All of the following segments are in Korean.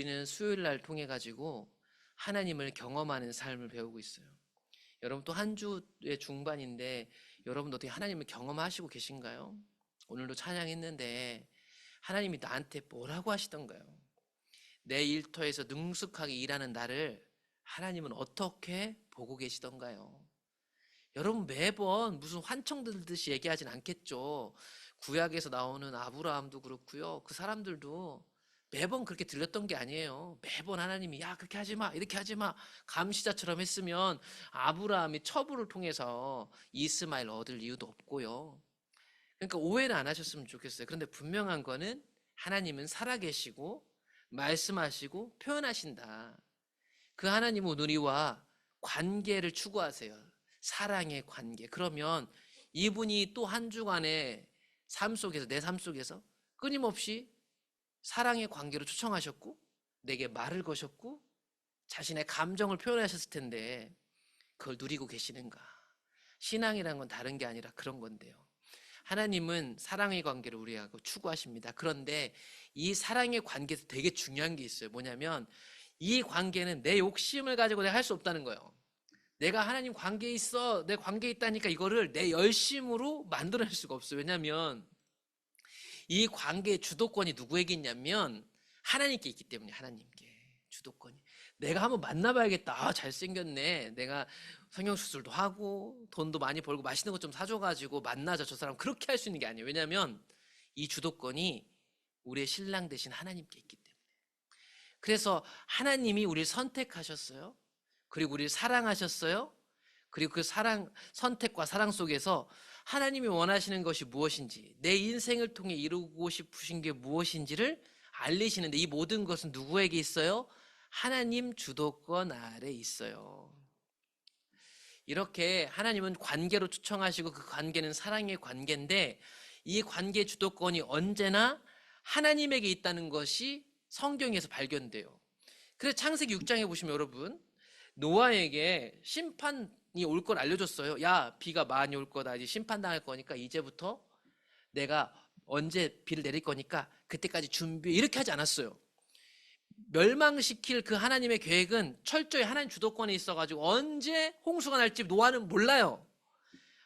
우리는 수요일 날 통해 가지고 하나님을 경험하는 삶을 배우고 있어요. 여러분 또 한 주의 중반인데 여러분 어떻게 하나님을 경험하시고 계신가요? 오늘도 찬양했는데 하나님이 나한테 뭐라고 하시던가요? 내 일터에서 능숙하게 일하는 나를 하나님은 어떻게 보고 계시던가요? 여러분 매번 무슨 환청 들듯이 얘기하진 않겠죠. 구약에서 나오는 아브라함도 그렇고요. 그 사람들도 매번 그렇게 들렸던 게 아니에요. 매번 하나님이 야 그렇게 하지 마 이렇게 하지 마 감시자처럼 했으면 아브라함이 첩을 통해서 이스마엘 얻을 이유도 없고요. 그러니까 오해는 안 하셨으면 좋겠어요. 그런데 분명한 거는 하나님은 살아계시고 말씀하시고 표현하신다. 그 하나님은 우리와 관계를 추구하세요. 사랑의 관계. 그러면 이분이 또 한 주간의 삶 속에서 내 삶 속에서 끊임없이 사랑의 관계로 초청하셨고 내게 말을 거셨고 자신의 감정을 표현하셨을 텐데 그걸 누리고 계시는가? 신앙이란 건 다른 게 아니라 그런 건데요. 하나님은 사랑의 관계를 우리하고 추구하십니다. 그런데 이 사랑의 관계에서 되게 중요한 게 있어요. 뭐냐면 이 관계는 내 욕심을 가지고 내가 할 수 없다는 거예요. 내가 하나님 관계에 있어, 내 관계에 있다니까 이거를 내 열심으로 만들어낼 수가 없어요. 왜냐하면 이 관계의 주도권이 누구에게 있냐면 하나님께 있기 때문에. 하나님께 주도권이. 내가 한번 만나봐야겠다. 아, 잘생겼네. 내가 성형수술도 하고 돈도 많이 벌고 맛있는 것 좀 사줘가지고 만나자 저 사람. 그렇게 할 수 있는 게 아니에요. 왜냐하면 이 주도권이 우리의 신랑 되신 하나님께 있기 때문에. 그래서 하나님이 우리를 선택하셨어요. 그리고 우리를 사랑하셨어요. 그리고 그 사랑, 선택과 사랑 속에서 하나님이 원하시는 것이 무엇인지, 내 인생을 통해 이루고 싶으신 게 무엇인지를 알리시는데 이 모든 것은 누구에게 있어요? 하나님 주도권 아래 있어요. 이렇게 하나님은 관계로 초청하시고 그 관계는 사랑의 관계인데 이 관계의 주도권이 언제나 하나님에게 있다는 것이 성경에서 발견돼요. 그래서 창세기 6장에 보시면 여러분 노아에게 심판이 올 걸 알려줬어요. 야, 비가 많이 올 거다. 이제 심판당할 거니까 이제부터 내가 언제 비를 내릴 거니까 그때까지 준비해. 이렇게 하지 않았어요. 멸망시킬 그 하나님의 계획은 철저히 하나님 주도권에 있어가지고 언제 홍수가 날지 노아는 몰라요.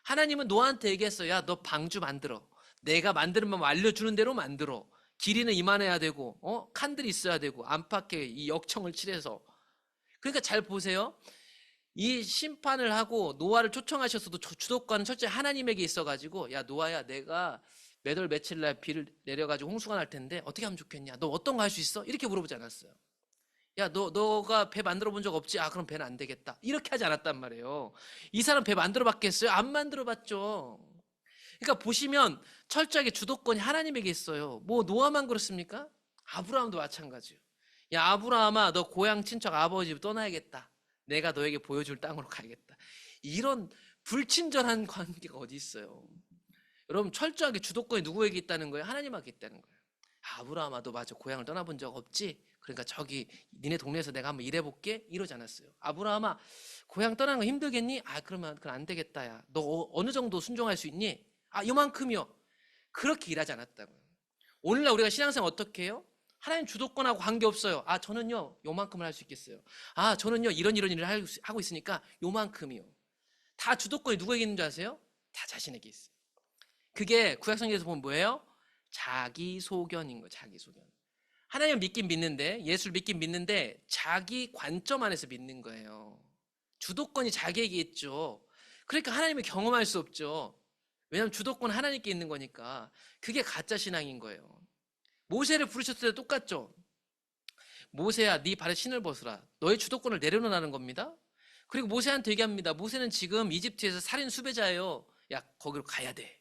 하나님은 노아한테 얘기했어요. 야, 너 방주 만들어. 내가 만드는 법 알려주는 대로 만들어. 길이는 이만해야 되고 칸들이 있어야 되고 안팎에 이 역청을 칠해서. 그러니까 잘 보세요. 이 심판을 하고 노아를 초청하셨어도 주도권은 철저히 하나님에게 있어가지고 야 노아야 내가 몇 월 며칠 날 비를 내려가지고 홍수가 날 텐데 어떻게 하면 좋겠냐? 너 어떤 거 할 수 있어? 이렇게 물어보지 않았어요. 야 너가 배 만들어 본 적 없지? 아 그럼 배는 안 되겠다. 이렇게 하지 않았단 말이에요. 이 사람 배 만들어 봤겠어요? 안 만들어 봤죠. 그러니까 보시면 철저하게 주도권이 하나님에게 있어요. 뭐 노아만 그렇습니까? 아브라함도 마찬가지예요. 야 아브라함아 너 고향 친척 아버지 집 떠나야겠다. 내가 너에게 보여줄 땅으로 가야겠다. 이런 불친절한 관계가 어디 있어요. 여러분 철저하게 주도권이 누구에게 있다는 거예요? 하나님에게 있다는 거예요. 아브라함아 너 맞아 고향을 떠나본 적 없지? 그러니까 저기 니네 동네에서 내가 한번 일해볼게? 이러지 않았어요. 아브라함아 고향 떠나는 거 힘들겠니? 아 그러면 그건 안 되겠다. 야 너 어느 정도 순종할 수 있니? 아 이만큼이요. 그렇게 일하지 않았다고요. 오늘날 우리가 신앙생활 어떻게 해요? 하나님 주도권하고 관계없어요. 아 저는요 요만큼을 할 수 있겠어요. 아 저는요 이런 일을 하고 있으니까 요만큼이요. 다 주도권이 누구에게 있는 줄 아세요? 다 자신에게 있어요. 그게 구약성경에서 보면 뭐예요? 자기 소견인 거예요. 자기 소견. 하나님을 믿긴 믿는데 예수를 믿긴 믿는데 자기 관점 안에서 믿는 거예요. 주도권이 자기에게 있죠. 그러니까 하나님을 경험할 수 없죠. 왜냐하면 주도권은 하나님께 있는 거니까. 그게 가짜 신앙인 거예요. 모세를 부르셨을 때 똑같죠. 모세야 네 발에 신을 벗으라. 너의 주도권을 내려놓으라는 겁니다. 그리고 모세한테 얘기합니다. 모세는 지금 이집트에서 살인 수배자예요. 야 거기로 가야 돼.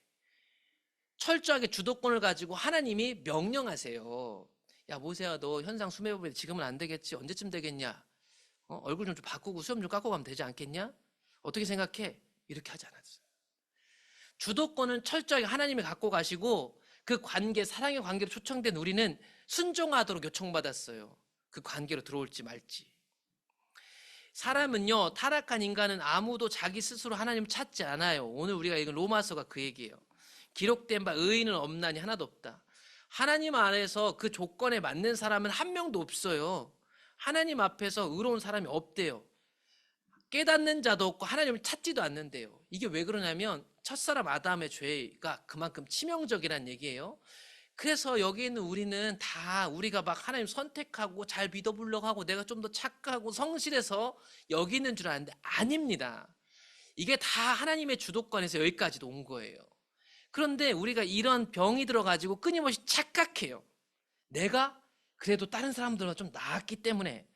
철저하게 주도권을 가지고 하나님이 명령하세요. 야 모세야 너 현상 수매법에 지금은 안 되겠지. 언제쯤 되겠냐. 얼굴 좀 바꾸고 수염 좀 깎고 가면 되지 않겠냐. 어떻게 생각해? 이렇게 하지 않았어요. 주도권은 철저하게 하나님이 갖고 가시고 그 관계, 사랑의 관계로 초청된 우리는 순종하도록 요청받았어요. 그 관계로 들어올지 말지. 사람은요, 타락한 인간은 아무도 자기 스스로 하나님을 찾지 않아요. 오늘 우리가 읽은 로마서가 그 얘기예요. 기록된 바 의인은 없나니 하나도 없다. 하나님 안에서 그 조건에 맞는 사람은 한 명도 없어요. 하나님 앞에서 의로운 사람이 없대요. 깨닫는 자도 없고 하나님을 찾지도 않는데요. 이게 왜 그러냐면 첫사람 아담의 죄가 그만큼 치명적이란 얘기예요. 그래서 여기 있는 우리는 다 우리가 막 하나님 선택하고 잘 믿어보려고 하고 내가 좀 더 착하고 성실해서 여기 있는 줄 아는데 아닙니다. 이게 다 하나님의 주도권에서 여기까지도 온 거예요. 그런데 우리가 이런 병이 들어가지고 끊임없이 착각해요. 내가 그래도 다른 사람들보다 좀 나았기 때문에,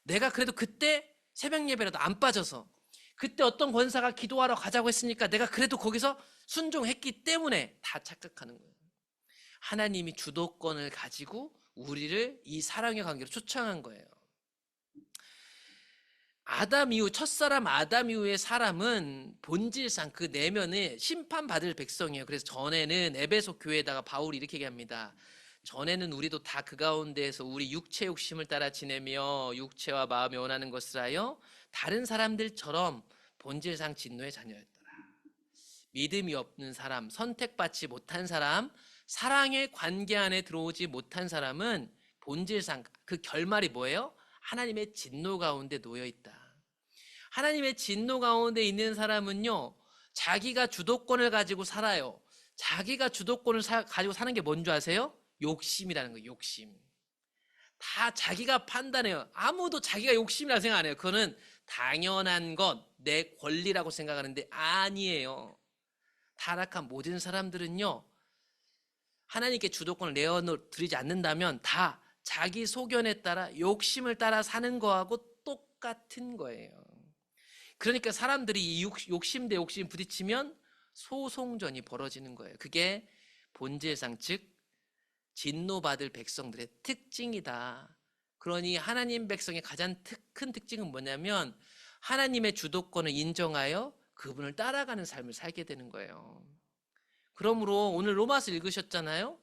내가 그래도 그때 새벽 예배라도 안 빠져서, 그때 어떤 권사가 기도하러 가자고 했으니까 내가 그래도 거기서 순종했기 때문에 다 착각하는 거예요. 하나님이 주도권을 가지고 우리를 이 사랑의 관계로 초청한 거예요. 아담 이후, 첫사람 아담 이후의 사람은 본질상 그 내면에 심판받을 백성이에요. 그래서 전에는 에베소 교회에다가 바울이 이렇게 얘기합니다. 전에는 우리도 다 그 가운데에서 우리 육체 욕심을 따라 지내며 육체와 마음이 원하는 것을 하여 다른 사람들처럼 본질상 진노의 자녀였더라. 믿음이 없는 사람, 선택받지 못한 사람, 사랑의 관계 안에 들어오지 못한 사람은 본질상 그 결말이 뭐예요? 하나님의 진노 가운데 놓여 있다. 하나님의 진노 가운데 있는 사람은요, 자기가 주도권을 가지고 살아요. 자기가 주도권을 가지고 사는 게 뭔지 아세요? 욕심이라는 거예요. 욕심. 다 자기가 판단해요. 아무도 자기가 욕심이라고 생각 안 해요. 그거는 당연한 것, 내 권리라고 생각하는데 아니에요. 타락한 모든 사람들은요, 하나님께 주도권을 내어드리지 않는다면 다 자기 소견에 따라 욕심을 따라 사는 거하고 똑같은 거예요. 그러니까 사람들이 이 욕심 대 욕심 부딪히면 소송전이 벌어지는 거예요. 그게 본질상 즉 진노받을 백성들의 특징이다. 그러니 하나님 백성의 가장 큰 특징은 뭐냐면 하나님의 주도권을 인정하여 그분을 따라가는 삶을 살게 되는 거예요. 그러므로 오늘 로마서 읽으셨잖아요.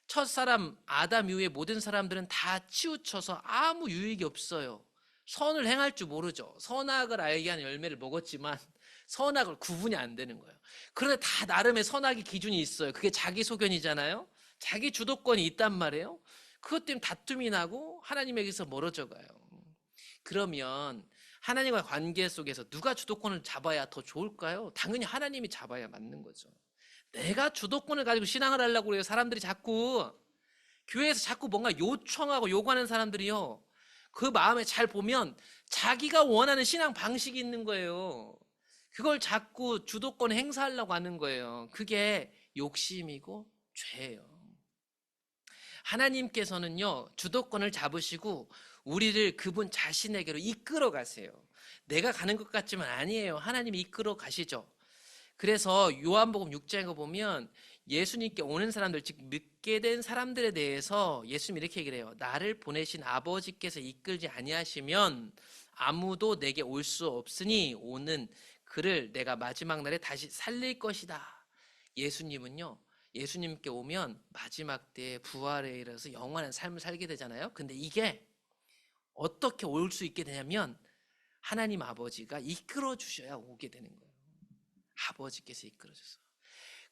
첫사람 아담 이후의 모든 사람들은 다 치우쳐서 아무 유익이 없어요. 선을 행할 줄 모르죠. 선악을 알게 하는 열매를 먹었지만 선악을 구분이 안 되는 거예요. 그런데 다 나름의 선악의 기준이 있어요. 그게 자기 소견이잖아요. 자기 주도권이 있단 말이에요. 그것 때문에 다툼이 나고 하나님에게서 멀어져 가요. 그러면 하나님과의 관계 속에서 누가 주도권을 잡아야 더 좋을까요? 당연히 하나님이 잡아야 맞는 거죠. 내가 주도권을 가지고 신앙을 하려고 그래요. 사람들이 자꾸 교회에서 자꾸 뭔가 요청하고 요구하는 사람들이요, 그 마음에 잘 보면 자기가 원하는 신앙 방식이 있는 거예요. 그걸 자꾸 주도권 행사하려고 하는 거예요. 그게 욕심이고 죄예요. 하나님께서는요, 주도권을 잡으시고 우리를 그분 자신에게로 이끌어 가세요. 내가 가는 것 같지만 아니에요. 하나님이 이끌어 가시죠. 그래서 요한복음 6장에 보면 예수님께 오는 사람들, 즉 믿게 된 사람들에 대해서 예수님이 이렇게 얘기를 해요. 나를 보내신 아버지께서 이끌지 아니하시면 아무도 내게 올 수 없으니 오는 그를 내가 마지막 날에 다시 살릴 것이다. 예수님은요, 예수님께 오면 마지막 때에 부활에 이르러서 영원한 삶을 살게 되잖아요. 근데 이게 어떻게 올 수 있게 되냐면 하나님 아버지가 이끌어 주셔야 오게 되는 거예요. 아버지께서 이끌어 주셔서.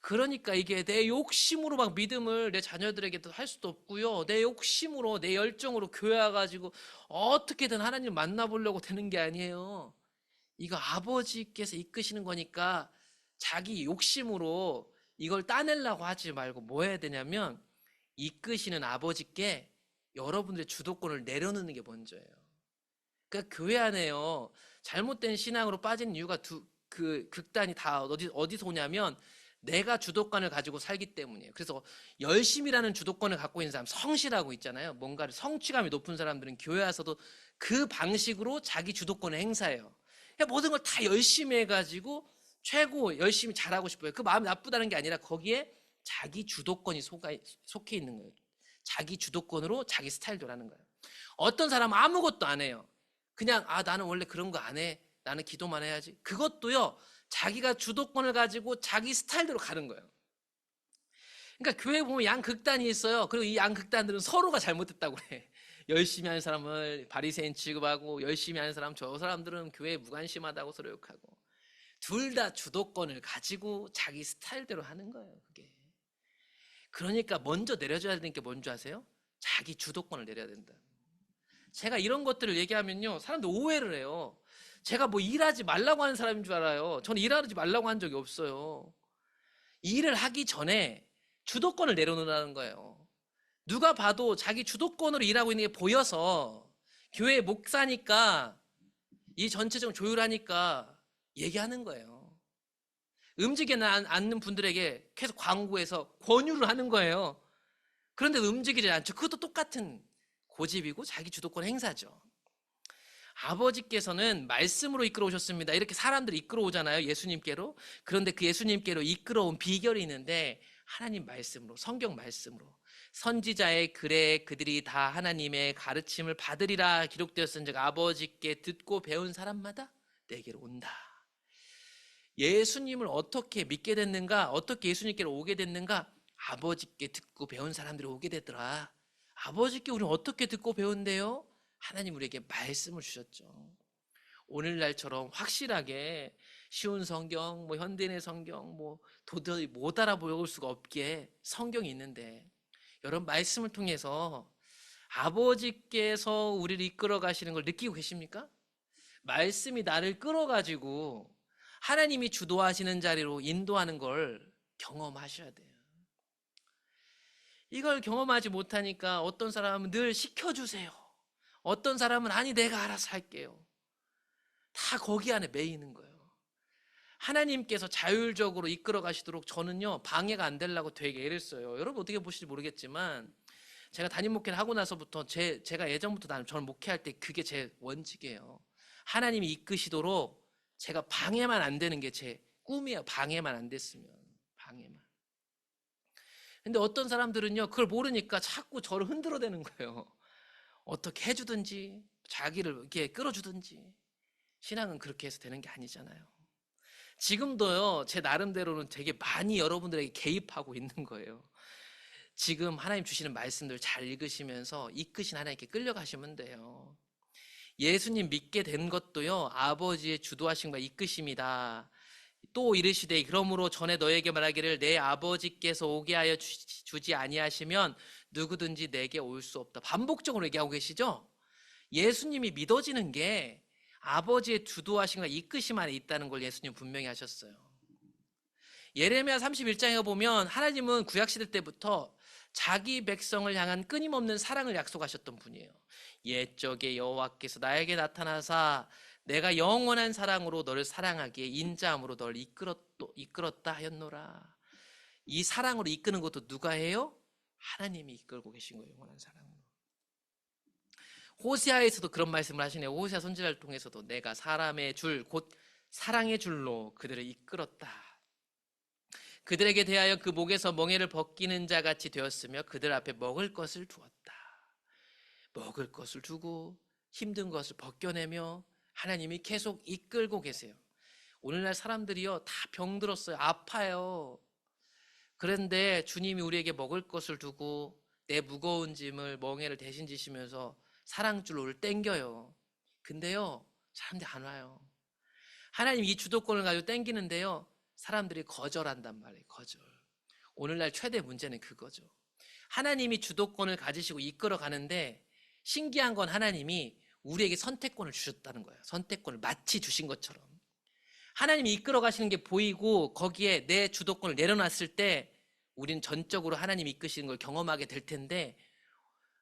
그러니까 이게 내 욕심으로 막 믿음을 내 자녀들에게도 할 수도 없고요. 내 욕심으로, 내 열정으로 교회 와가지고 어떻게든 하나님 만나보려고 되는 게 아니에요. 이거 아버지께서 이끄시는 거니까 자기 욕심으로 이걸 따내려고 하지 말고 뭐 해야 되냐면 이끄시는 아버지께 여러분들의 주도권을 내려놓는 게 먼저예요. 그러니까 교회 안에요, 잘못된 신앙으로 빠진 이유가 그 극단이 다 어디서 오냐면 내가 주도권을 가지고 살기 때문이에요. 그래서 열심이라는 주도권을 갖고 있는 사람, 성실하고 있잖아요. 뭔가를 성취감이 높은 사람들은 교회 와서도 그 방식으로 자기 주도권을 행사해요. 모든 걸 다 열심히 해가지고 최고 열심히 잘하고 싶어요. 그 마음이 나쁘다는 게 아니라 거기에 자기 주도권이 속해 있는 거예요. 자기 주도권으로 자기 스타일대로 하는 거예요. 어떤 사람은 아무것도 안 해요. 그냥 나는 원래 그런 거 안 해. 나는 기도만 해야지. 그것도요, 자기가 주도권을 가지고 자기 스타일대로 가는 거예요. 그러니까 교회 보면 양극단이 있어요. 그리고 이 양극단들은 서로가 잘못했다고 그래. 열심히 하는 사람을 바리새인 취급하고 열심히 하는 사람, 저 사람들은 교회에 무관심하다고 서로 욕하고, 둘 다 주도권을 가지고 자기 스타일대로 하는 거예요. 그게. 그러니까 먼저 내려줘야 되는 게 뭔지 아세요? 자기 주도권을 내려야 된다. 제가 이런 것들을 얘기하면요, 사람들 오해를 해요. 제가 뭐 일하지 말라고 하는 사람인 줄 알아요. 저는 일하지 말라고 한 적이 없어요. 일을 하기 전에 주도권을 내려놓으라는 거예요. 누가 봐도 자기 주도권으로 일하고 있는 게 보여서 교회 목사니까 이 전체적으로 조율하니까 얘기하는 거예요. 움직이지 않는 분들에게 계속 광고해서 권유를 하는 거예요. 그런데 움직이지 않죠. 그것도 똑같은 고집이고 자기 주도권 행사죠. 아버지께서는 말씀으로 이끌어 오셨습니다. 이렇게 사람들이 이끌어 오잖아요, 예수님께로. 그런데 그 예수님께로 이끌어 온 비결이 있는데 하나님 말씀으로, 성경 말씀으로. 선지자의 글에 그들이 다 하나님의 가르침을 받으리라 기록되었은즉 아버지께 듣고 배운 사람마다 내게로 온다. 예수님을 어떻게 믿게 됐는가? 어떻게 예수님께로 오게 됐는가? 아버지께 듣고 배운 사람들이 오게 되더라. 아버지께 우리는 어떻게 듣고 배운대요? 하나님 우리에게 말씀을 주셨죠. 오늘날처럼 확실하게 쉬운 성경, 뭐 현대인의 성경, 뭐 도저히 못 알아볼 수가 없기에 성경이 있는데, 여러분 말씀을 통해서 아버지께서 우리를 이끌어 가시는 걸 느끼고 계십니까? 말씀이 나를 끌어가지고 하나님이 주도하시는 자리로 인도하는 걸 경험하셔야 돼요. 이걸 경험하지 못하니까 어떤 사람은 늘 시켜주세요. 어떤 사람은 아니 내가 알아서 할게요. 다 거기 안에 매이는 거예요. 하나님께서 자율적으로 이끌어 가시도록 저는요 방해가 안 되려고 되게 애를 써요. 여러분 어떻게 보실지 모르겠지만 제가 담임 목회를 하고 나서부터 제가 예전부터 저는 목회할 때 그게 제 원칙이에요. 하나님이 이끄시도록 제가 방해만 안 되는 게 제 꿈이에요. 방해만 안 됐으면. 방해만. 근데 어떤 사람들은요 그걸 모르니까 자꾸 저를 흔들어대는 거예요. 어떻게 해주든지 자기를 이렇게 끌어주든지. 신앙은 그렇게 해서 되는 게 아니잖아요. 지금도요 제 나름대로는 되게 많이 여러분들에게 개입하고 있는 거예요. 지금 하나님 주시는 말씀들 잘 읽으시면서 이끄신 하나님께 끌려가시면 돼요. 예수님 믿게 된 것도요 아버지의 주도하심과 이끄심이다. 또 이르시되 그러므로 전에 너에게 말하기를 내 아버지께서 오게 하여 주지 아니하시면 누구든지 내게 올 수 없다. 반복적으로 얘기하고 계시죠? 예수님이 믿어지는 게 아버지의 주도하심과 이끄심 안에 있다는 걸 예수님 분명히 하셨어요. 예레미야 31장에 보면 하나님은 구약시대 때부터 자기 백성을 향한 끊임없는 사랑을 약속하셨던 분이에요. 옛적에 여호와께서 나에게 나타나사 내가 영원한 사랑으로 너를 사랑하기에 인자함으로 너를 이끌었다 하였노라. 이 사랑으로 이끄는 것도 누가 해요? 하나님이 이끌고 계신 거예요. 영원한 사랑으로. 호세아에서도 그런 말씀을 하시네요. 호세아 선지자를 통해서도 내가 사람의 줄 곧 사랑의 줄로 그들을 이끌었다. 그들에게 대하여 그 목에서 멍에를 벗기는 자 같이 되었으며 그들 앞에 먹을 것을 두었다. 먹을 것을 두고 힘든 것을 벗겨내며 하나님이 계속 이끌고 계세요. 오늘날 사람들이요 다 병들었어요. 아파요. 그런데 주님이 우리에게 먹을 것을 두고 내 무거운 짐을 멍에를 대신 지시면서 사랑줄로를 땡겨요. 근데요 사람들이 안 와요. 하나님 이 주도권을 가지고 땡기는데요 사람들이 거절한단 말이에요. 거절. 오늘날 최대 문제는 그거죠. 하나님이 주도권을 가지시고 이끌어 가는데 신기한 건 하나님이 우리에게 선택권을 주셨다는 거예요. 선택권을 마치 주신 것처럼. 하나님이 이끌어 가시는 게 보이고 거기에 내 주도권을 내려놨을 때 우리는 전적으로 하나님이 이끄시는 걸 경험하게 될 텐데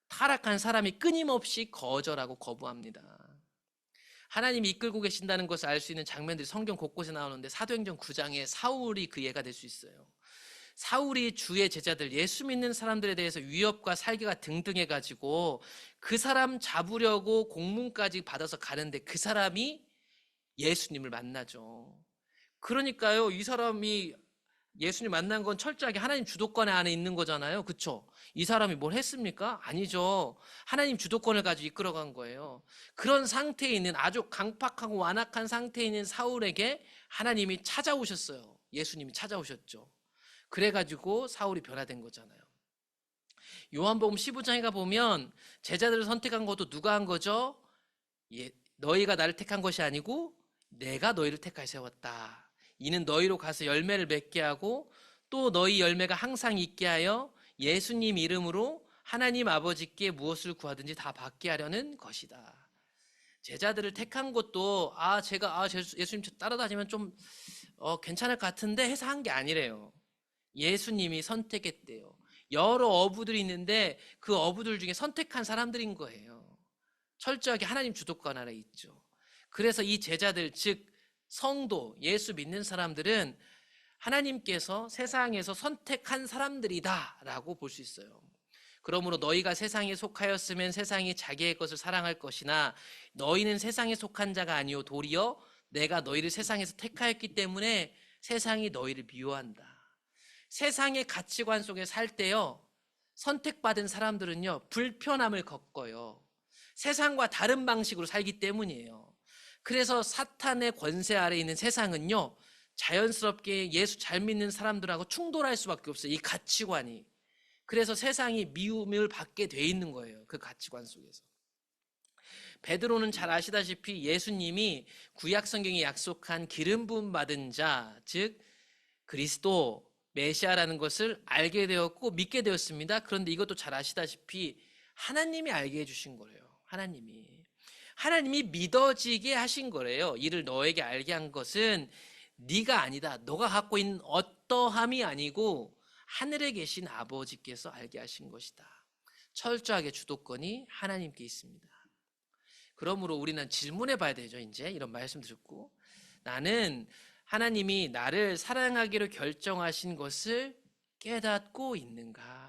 타락한 사람이 끊임없이 거절하고 거부합니다. 하나님이 이끌고 계신다는 것을 알 수 있는 장면들이 성경 곳곳에 나오는데 사도행전 9장에 사울이 그 예가 될 수 있어요. 사울이 주의 제자들 예수 믿는 사람들에 대해서 위협과 살기가 등등해가지고 그 사람 잡으려고 공문까지 받아서 가는데 그 사람이 예수님을 만나죠. 그러니까요 이 사람이 예수님 만난 건 철저하게 하나님 주도권 안에 있는 거잖아요. 그렇죠? 이 사람이 뭘 했습니까? 아니죠. 하나님 주도권을 가지고 이끌어간 거예요. 그런 상태에 있는 아주 강팍하고 완악한 상태에 있는 사울에게 하나님이 찾아오셨어요. 예수님이 찾아오셨죠. 그래가지고 사울이 변화된 거잖아요. 요한복음 15장에 가보면 제자들을 선택한 것도 누가 한 거죠? 너희가 나를 택한 것이 아니고 내가 너희를 택하여 세웠다. 이는 너희로 가서 열매를 맺게 하고 또 너희 열매가 항상 있게 하여 예수님 이름으로 하나님 아버지께 무엇을 구하든지 다 받게 하려는 것이다. 제자들을 택한 것도 제가 예수님 따라다니면 좀 괜찮을 것 같은데 해서 한 게 아니래요. 예수님이 선택했대요. 여러 어부들이 있는데 그 어부들 중에 선택한 사람들인 거예요. 철저하게 하나님 주도권 아래 있죠. 그래서 이 제자들, 즉 성도, 예수 믿는 사람들은 하나님께서 세상에서 선택한 사람들이다라고 볼 수 있어요. 그러므로 너희가 세상에 속하였으면 세상이 자기의 것을 사랑할 것이나 너희는 세상에 속한 자가 아니요 도리어 내가 너희를 세상에서 택하였기 때문에 세상이 너희를 미워한다. 세상의 가치관 속에 살 때요, 선택받은 사람들은요 불편함을 겪어요. 세상과 다른 방식으로 살기 때문이에요. 그래서 사탄의 권세 아래 있는 세상은요 자연스럽게 예수 잘 믿는 사람들하고 충돌할 수밖에 없어요. 이 가치관이. 그래서 세상이 미움을 받게 돼 있는 거예요. 그 가치관 속에서. 베드로는 잘 아시다시피 예수님이 구약 성경에 약속한 기름 부음 받은 자, 즉 그리스도 메시아라는 것을 알게 되었고 믿게 되었습니다. 그런데 이것도 잘 아시다시피 하나님이 알게 해주신 거예요. 하나님이 믿어지게 하신 거래요. 이를 너에게 알게 한 것은 네가 아니다. 너가 갖고 있는 어떠함이 아니고 하늘에 계신 아버지께서 알게 하신 것이다. 철저하게 주도권이 하나님께 있습니다. 그러므로 우리는 질문해 봐야 되죠. 이제 이런 말씀 듣고 나는 하나님이 나를 사랑하기로 결정하신 것을 깨닫고 있는가?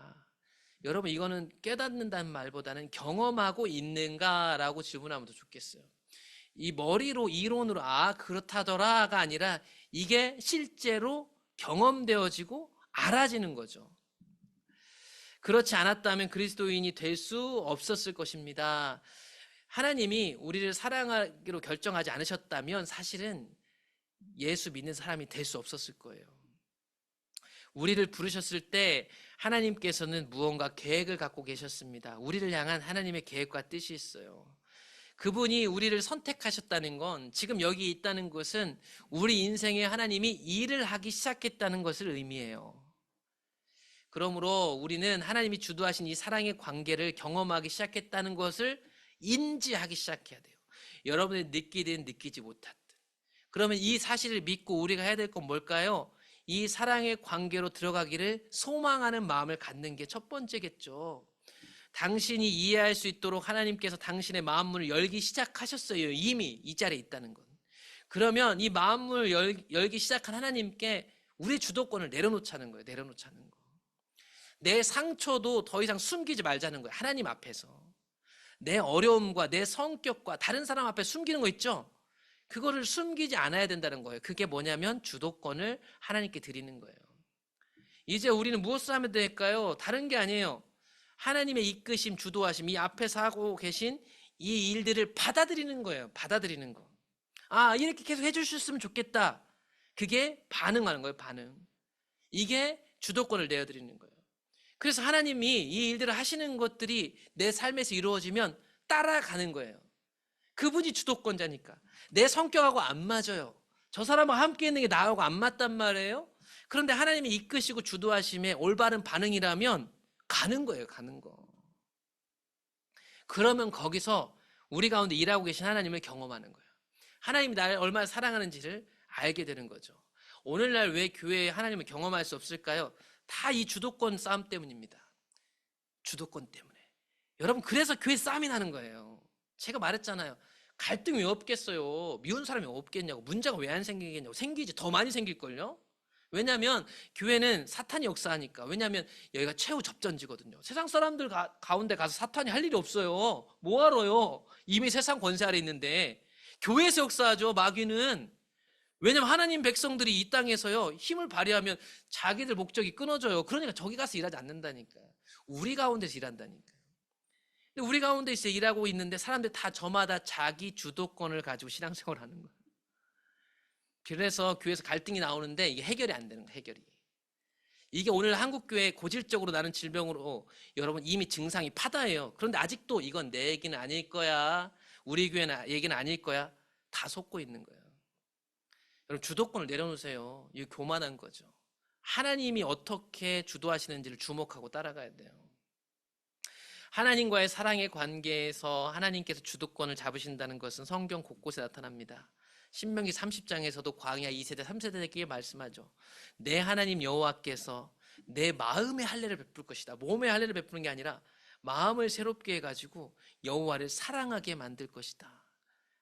여러분, 이거는 깨닫는다는 말보다는 경험하고 있는가라고 질문하면 더 좋겠어요. 이 머리로 이론으로 그렇다더라가 아니라 이게 실제로 경험되어지고 알아지는 거죠. 그렇지 않았다면 그리스도인이 될 수 없었을 것입니다. 하나님이 우리를 사랑하기로 결정하지 않으셨다면 사실은 예수 믿는 사람이 될 수 없었을 거예요. 우리를 부르셨을 때 하나님께서는 무언가 계획을 갖고 계셨습니다. 우리를 향한 하나님의 계획과 뜻이 있어요. 그분이 우리를 선택하셨다는 건, 지금 여기 있다는 것은 우리 인생에 하나님이 일을 하기 시작했다는 것을 의미해요. 그러므로 우리는 하나님이 주도하신 이 사랑의 관계를 경험하기 시작했다는 것을 인지하기 시작해야 돼요. 여러분이 느끼든 느끼지 못하든. 그러면 이 사실을 믿고 우리가 해야 될 건 뭘까요? 이 사랑의 관계로 들어가기를 소망하는 마음을 갖는 게 첫 번째겠죠. 당신이 이해할 수 있도록 하나님께서 당신의 마음문을 열기 시작하셨어요. 이미 이 자리에 있다는 건. 그러면 이 마음문을 열기 시작한 하나님께 우리의 주도권을 내려놓자는 거예요. 내려놓자는 거. 내 상처도 더 이상 숨기지 말자는 거예요. 하나님 앞에서. 내 어려움과 내 성격과 다른 사람 앞에 숨기는 거 있죠? 그거를 숨기지 않아야 된다는 거예요. 그게 뭐냐면 주도권을 하나님께 드리는 거예요. 이제 우리는 무엇을 하면 될까요? 다른 게 아니에요. 하나님의 이끄심, 주도하심, 이 앞에서 하고 계신 이 일들을 받아들이는 거예요. 받아들이는 거. 이렇게 계속 해주셨으면 좋겠다. 그게 반응하는 거예요. 반응. 이게 주도권을 내어드리는 거예요. 그래서 하나님이 이 일들을 하시는 것들이 내 삶에서 이루어지면 따라가는 거예요. 그분이 주도권자니까. 내 성격하고 안 맞아요. 저 사람하고 함께 있는 게 나하고 안 맞단 말이에요. 그런데 하나님이 이끄시고 주도하심에 올바른 반응이라면 가는 거예요. 가는 거. 그러면 거기서 우리 가운데 일하고 계신 하나님을 경험하는 거예요. 하나님이 나를 얼마나 사랑하는지를 알게 되는 거죠. 오늘날 왜 교회에 하나님을 경험할 수 없을까요? 다 이 주도권 싸움 때문입니다. 주도권 때문에. 여러분, 그래서 교회 싸움이 나는 거예요. 제가 말했잖아요. 갈등이 왜 없겠어요? 미운 사람이 없겠냐고. 문제가 왜 안 생기겠냐고. 생기지. 더 많이 생길걸요? 왜냐하면 교회는 사탄이 역사하니까. 왜냐하면 여기가 최후 접전지거든요. 세상 사람들 가운데 가서 사탄이 할 일이 없어요. 뭐하러요? 이미 세상 권세 아래 있는데. 교회에서 역사하죠, 마귀는. 왜냐하면 하나님 백성들이 이 땅에서요 힘을 발휘하면 자기들 목적이 끊어져요. 그러니까 저기 가서 일하지 않는다니까요. 우리 가운데서 일한다니까요. 근데 우리 가운데서 일하고 있는데 사람들 다 저마다 자기 주도권을 가지고 신앙생활을 하는 거예요. 그래서 교회에서 갈등이 나오는데 이게 해결이 안 되는 거예요. 해결이. 이게 오늘 한국교회 고질적으로 나는 질병으로 여러분 이미 증상이 파다해요. 그런데 아직도 이건 내 얘기는 아닐 거야. 우리 교회 얘기는 아닐 거야. 다 속고 있는 거예요. 여러분, 주도권을 내려놓으세요. 이거 교만한 거죠. 하나님이 어떻게 주도하시는지를 주목하고 따라가야 돼요. 하나님과의 사랑의 관계에서 하나님께서 주도권을 잡으신다는 것은 성경 곳곳에 나타납니다. 신명기 30장에서도 광야 2세대 3세대에게 말씀하죠. 내 하나님 여호와께서 내 마음의 할례를 베풀 것이다. 몸의 할례를 베푸는 게 아니라 마음을 새롭게 해가지고 여호와를 사랑하게 만들 것이다.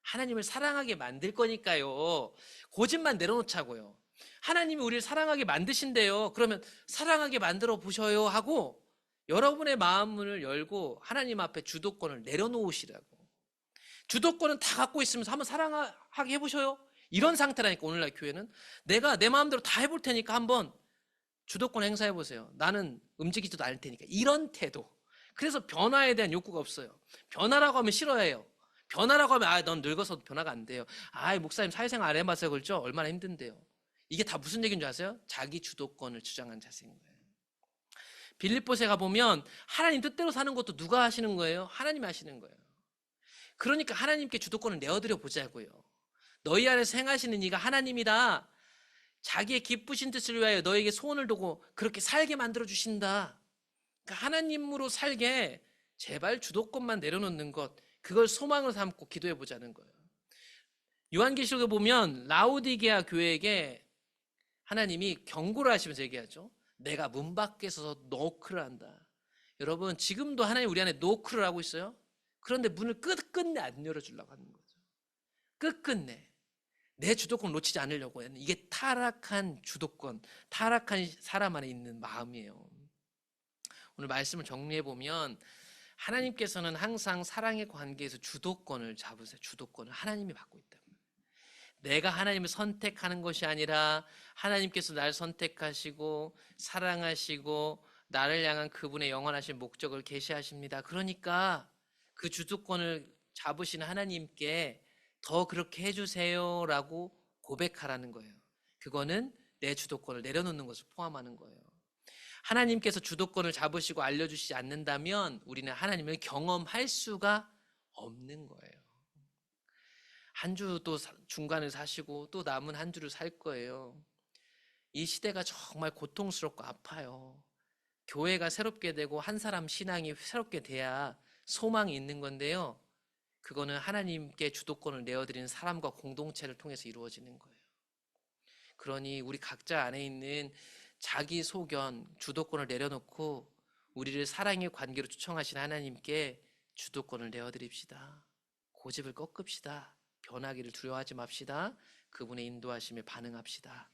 하나님을 사랑하게 만들 거니까요. 고집만 내려놓자고요. 하나님이 우리를 사랑하게 만드신대요. 그러면 사랑하게 만들어 보셔요 하고 여러분의 마음을 열고 하나님 앞에 주도권을 내려놓으시라고. 주도권은 다 갖고 있으면서 한번 사랑하게 해보셔요. 이런 상태라니까. 오늘날 교회는 내가 내 마음대로 다 해볼 테니까 한번 주도권 행사해 보세요. 나는 움직이지도 않을 테니까. 이런 태도. 그래서 변화에 대한 욕구가 없어요. 변화라고 하면 싫어해요. 변화라고 하면 넌 늙어서 변화가 안 돼요. 목사님 사회생활 안 해봤어요. 그렇죠? 얼마나 힘든데요. 이게 다 무슨 얘기인 줄 아세요? 자기 주도권을 주장한 자세인 거예요. 빌립보에 가보면 하나님 뜻대로 사는 것도 누가 하시는 거예요? 하나님이 하시는 거예요. 그러니까 하나님께 주도권을 내어드려 보자고요. 너희 안에서 행하시는 이가 하나님이다. 자기의 기쁘신 뜻을 위하여 너에게 소원을 두고 그렇게 살게 만들어 주신다. 그러니까 하나님으로 살게 제발 주도권만 내려놓는 것, 그걸 소망을 삼고 기도해 보자는 거예요. 요한계시록에 보면 라오디게아 교회에게 하나님이 경고를 하시면서 얘기하죠. 내가 문 밖에 서서 노크를 한다. 여러분, 지금도 하나님 우리 안에 노크를 하고 있어요. 그런데 문을 끝끝내 안 열어주려고 하는 거죠. 끝끝내 내 주도권 놓치지 않으려고 하는, 이게 타락한 주도권, 타락한 사람 안에 있는 마음이에요. 오늘 말씀을 정리해 보면 하나님께서는 항상 사랑의 관계에서 주도권을 잡으세요. 주도권을 하나님이 받고 있다. 내가 하나님을 선택하는 것이 아니라 하나님께서 나를 선택하시고 사랑하시고 나를 향한 그분의 영원하신 목적을 계시하십니다. 그러니까 그 주도권을 잡으신 하나님께 더 그렇게 해주세요라고 고백하라는 거예요. 그거는 내 주도권을 내려놓는 것을 포함하는 거예요. 하나님께서 주도권을 잡으시고 알려주시지 않는다면 우리는 하나님을 경험할 수가 없는 거예요. 한 주 또 중간을 사시고 또 남은 한 주를 살 거예요. 이 시대가 정말 고통스럽고 아파요. 교회가 새롭게 되고 한 사람 신앙이 새롭게 돼야 소망이 있는 건데요. 그거는 하나님께 주도권을 내어드리는 사람과 공동체를 통해서 이루어지는 거예요. 그러니 우리 각자 안에 있는 자기 소견, 주도권을 내려놓고 우리를 사랑의 관계로 초청하신 하나님께 주도권을 내어드립시다. 고집을 꺾읍시다. 변하기를 두려워하지 맙시다. 그분의 인도하심에 반응합시다.